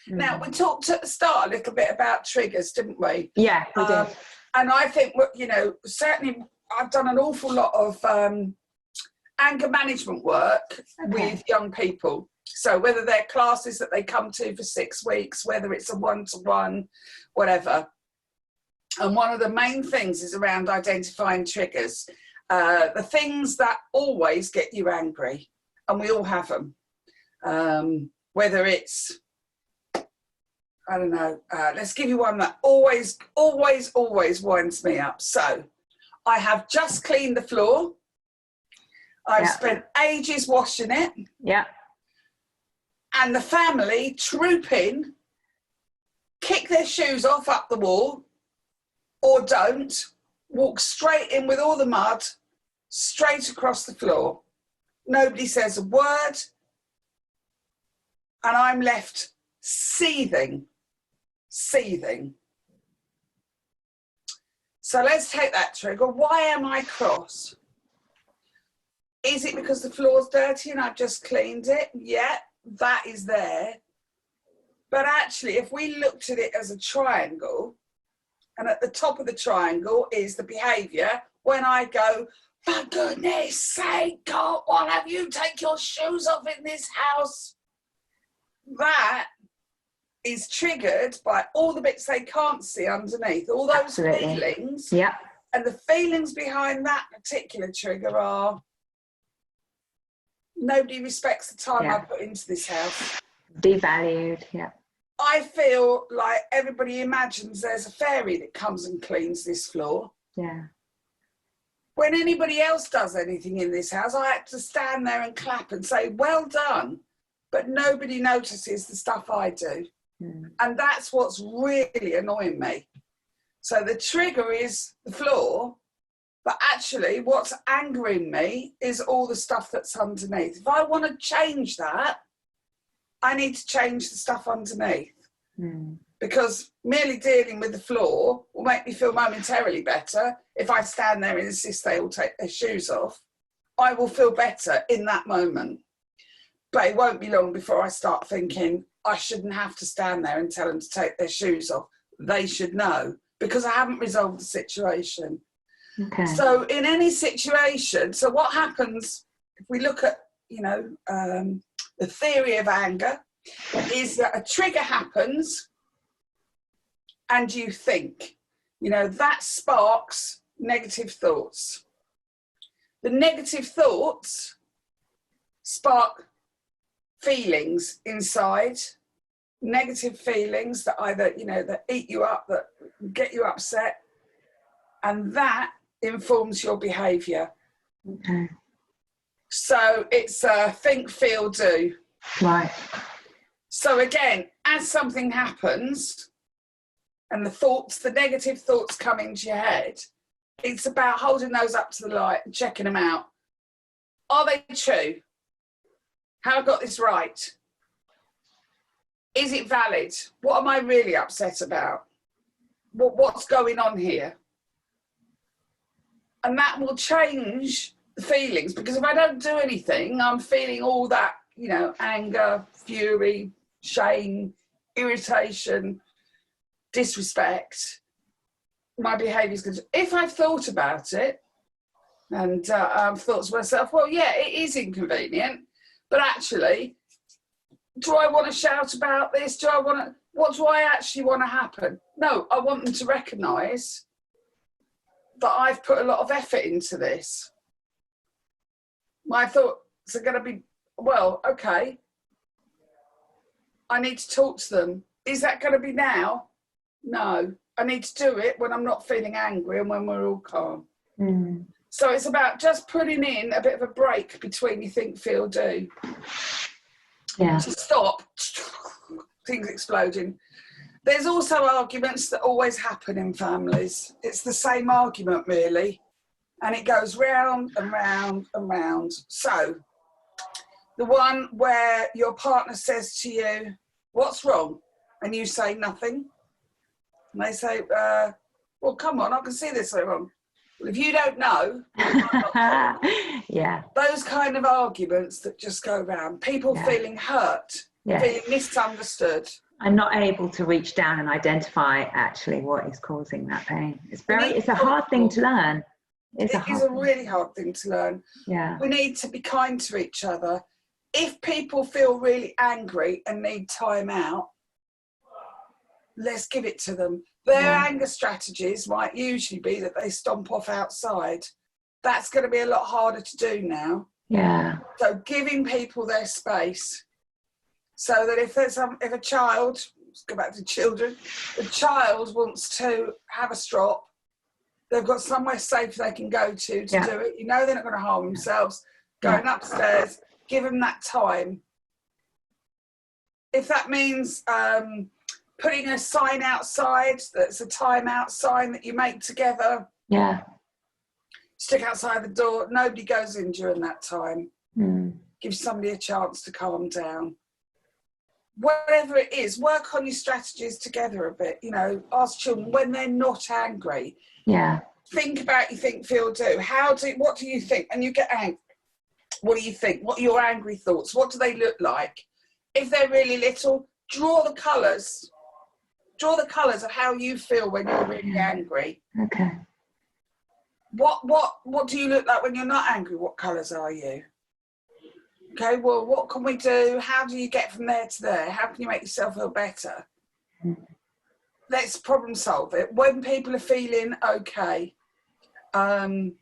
Now, we talked at the start a little bit about triggers, didn't we? Yeah, we did. And I think, you know, certainly I've done an awful lot of anger management work with young people. So whether they're classes that they come to for 6 weeks, whether it's a one-to-one, whatever. And one of the main things is around identifying triggers. The things that always get you angry, and we all have them. Whether it's, I don't know, let's give you one that always winds me up. So I have just cleaned the floor. I've spent ages washing it. Yeah. And the family troop in, kick their shoes off up the wall, or don't, walk straight in with all the mud, straight across the floor. Nobody says a word, and I'm left seething. So let's take that trigger. Why am I cross? Is it because the floor's dirty and I've just cleaned it? Yeah, that is there. But actually, if we looked at it as a triangle, and at the top of the triangle is the behaviour, when I go, for goodness sake, God, why have you take your shoes off in this house? That is triggered by all the bits they can't see underneath, all those feelings. Yeah. And the feelings behind that particular trigger are, nobody respects the time I put into this house. Devalued, yeah. I feel like everybody imagines there's a fairy that comes and cleans this floor. Yeah. When anybody else does anything in this house, I have to stand there and clap and say, well done. But nobody notices the stuff I do. And that's what's really annoying me. So the trigger is the floor, but actually what's angering me is all the stuff that's underneath. If I want to change that, I need to change the stuff underneath. Because merely dealing with the floor will make me feel momentarily better. If I stand there and insist they all take their shoes off, I will feel better in that moment. But it won't be long before I start thinking, I shouldn't have to stand there and tell them to take their shoes off. They should know, because I haven't resolved the situation. Okay. So in any situation, so what happens if we look at, you know, the theory of anger is that a trigger happens and you think, you know, that sparks negative thoughts. The negative thoughts spark feelings inside, negative feelings that either, you know, that eat you up, that get you upset, and that informs your behaviour. Okay. So it's think, feel, do. Right. So again, as something happens and the thoughts, the negative thoughts come into your head, it's about holding those up to the light and checking them out. Are they true? Have I got this right? Is it valid? What am I really upset about? What's going on here? And that will change the feelings, because if I don't do anything, I'm feeling all that, you know, anger, fury, shame, irritation, disrespect. My behaviour is good. If I've thought about it and I've thought to myself, well, yeah, it is inconvenient, but actually, do I want to shout about this? What do I actually want to happen? No, I want them to recognise that I've put a lot of effort into this. My thoughts are going to be, well, okay, I need to talk to them. Is that going to be now? No, I need to do it when I'm not feeling angry and when we're all calm. So it's about just putting in a bit of a break between you think, feel, do. Yeah. To stop things exploding. There's also arguments that always happen in families. It's the same argument, really, and it goes round and round and round. So the one where your partner says to you, what's wrong? And you say nothing. And they say, well, come on, I can see there's something wrong. Well, if you don't know, yeah. Those kind of arguments that just go round, people feeling hurt, feeling misunderstood. I'm not able to reach down and identify actually what is causing that pain. It's a hard thing to learn. It is a really hard thing to learn. Yeah. We need to be kind to each other. If people feel really angry and need time out, let's give it to them. Their anger strategies might usually be that they stomp off outside. That's going to be a lot harder to do now. Yeah. So giving people their space, so that if a child, let's go back to children, the child wants to have a strop, they've got somewhere safe they can go to do it. You know they're not going to harm themselves. Going upstairs, give them that time. If that means putting a sign outside that's a timeout sign that you make together. Yeah. Stick outside the door. Nobody goes in during that time. Mm. Give somebody a chance to calm down. Whatever it is, work on your strategies together a bit. You know, ask children when they're not angry. Yeah. Think about your think, feel, do. What do you think? And you get angry. What do you think? What are your angry thoughts? What do they look like? If they're really little, draw the colours. Draw the colours of how you feel when you're really angry. Okay. What do you look like when you're not angry? What colours are you? Okay, well, what can we do? How do you get from there to there? How can you make yourself feel better? Let's problem solve it. When people are feeling okay. And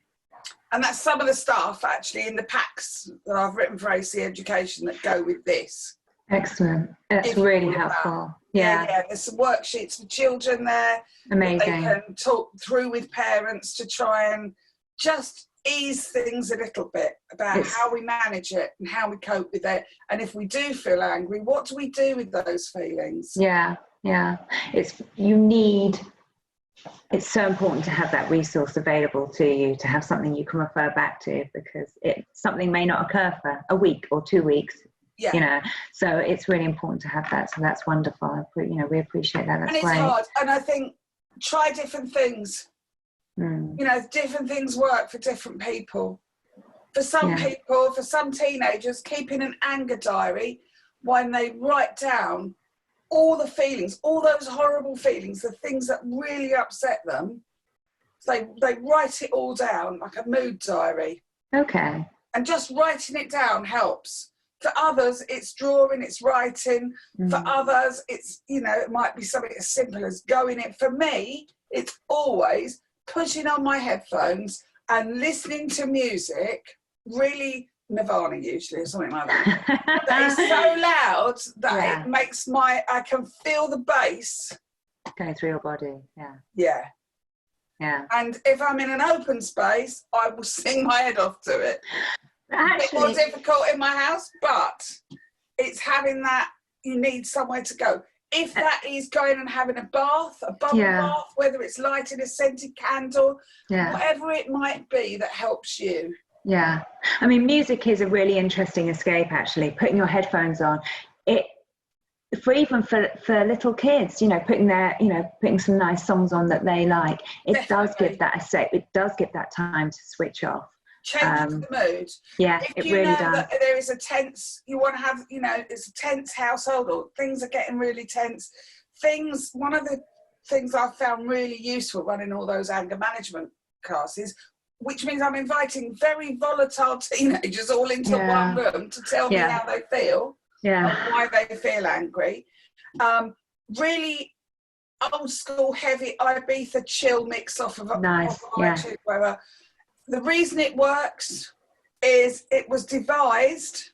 that's some of the stuff, actually, in the packs that I've written for AC Education that go with this. Excellent. That's really helpful. Yeah. There's some worksheets for children there. Amazing. That they can talk through with parents to try and just ease things a little bit about how we manage it and how we cope with it. And if we do feel angry, what do we do with those feelings? Yeah. It's so important to have that resource available to you, to have something you can refer back to, because something may not occur for a week or 2 weeks. Yeah. You know, so it's really important to have that. So that's wonderful. You know, we appreciate that. That's and it's great. hard. And I think try different things. You know, different things work for different people. For some people, for some teenagers, keeping an anger diary when they write down all the feelings, all those horrible feelings, the things that really upset them, they write it all down like a mood diary. Okay. And just writing it down helps. For others, it's drawing, it's writing. For others, it's, you know, it might be something as simple as going in. For me, it's always putting on my headphones and listening to music, really Nirvana usually or something like that. That is so loud that it makes I can feel the bass going through your body. Yeah. And if I'm in an open space, I will sing my head off to it. Actually, a bit more difficult in my house, but it's having that, you need somewhere to go. If that is going and having a bath, a bubble bath, whether it's lighting a scented candle, whatever it might be that helps you. Yeah. I mean, music is a really interesting escape, actually. Putting your headphones on, even for little kids, you know, putting some nice songs on that they like, it does give that escape. It does give that time to switch off. Changes the mood. Yeah, if it really does. That there is a tense, you want to have, you know, it's a tense household or things are getting really tense. One of the things I've found really useful running all those anger management classes, which means I'm inviting very volatile teenagers all into one room to tell me how they feel and why they feel angry. Really old school, heavy Ibiza chill mix off of wherever. The reason it works is it was devised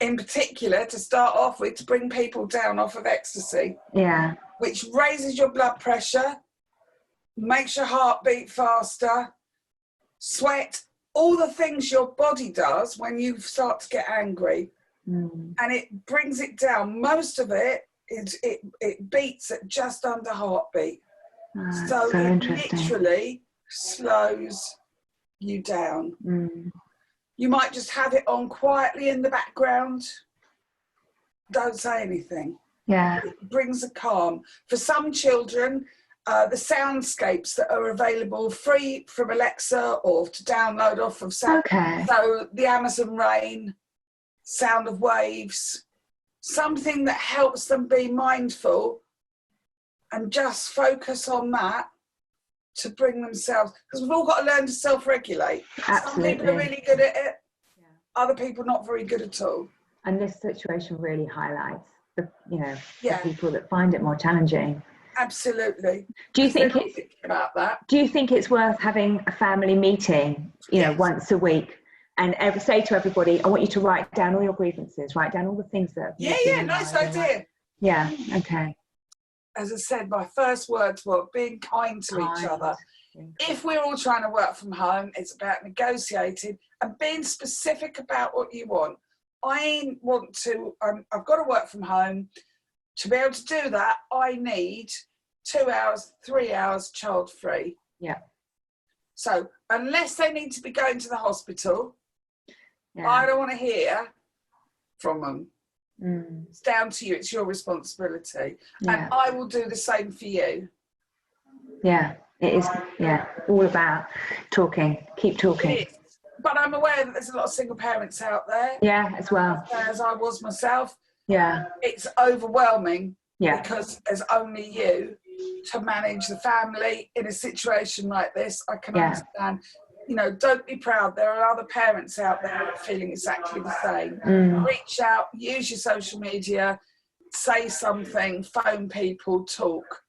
in particular to start off with to bring people down off of ecstasy. Yeah. Which raises your blood pressure, makes your heart beat faster, sweat, all the things your body does when you start to get angry. And it brings it down. Most of it beats at just under heartbeat. So it literally slows you down. You might just have it on quietly in the background. Don't say anything. It brings a calm. For some children, the soundscapes that are available free from Alexa or to download off of sound. So the Amazon Rain, Sound of Waves, something that helps them be mindful and just focus on that to bring themselves, because we've all got to learn to self-regulate. Some people are really good at it, other people not very good at all. And this situation really highlights the people that find it more challenging. Absolutely. Do you think about that? Do you think it's worth having a family meeting, once a week, and say to everybody, I want you to write down all your grievances, write down all the things that nice idea. Yeah, okay. As I said, my first words were being kind to each other. If we're all trying to work from home, it's about negotiating and being specific about what you want. I want to, I've got to work from home. To be able to do that, I need 2 hours, 3 hours child free. Yeah. So unless they need to be going to the hospital, I don't want to hear from them. It's down to you. It's your responsibility. And I will do the same for you. Yeah, it is. Yeah, all about talking. Keep talking. It is. But I'm aware that there's a lot of single parents out there. Yeah, as well. As I was myself. Yeah. It's overwhelming because there's only you to manage the family in a situation like this. I can understand. Don't be proud. There are other parents out there feeling exactly the same. Reach out, use your social media, say something, phone people, talk.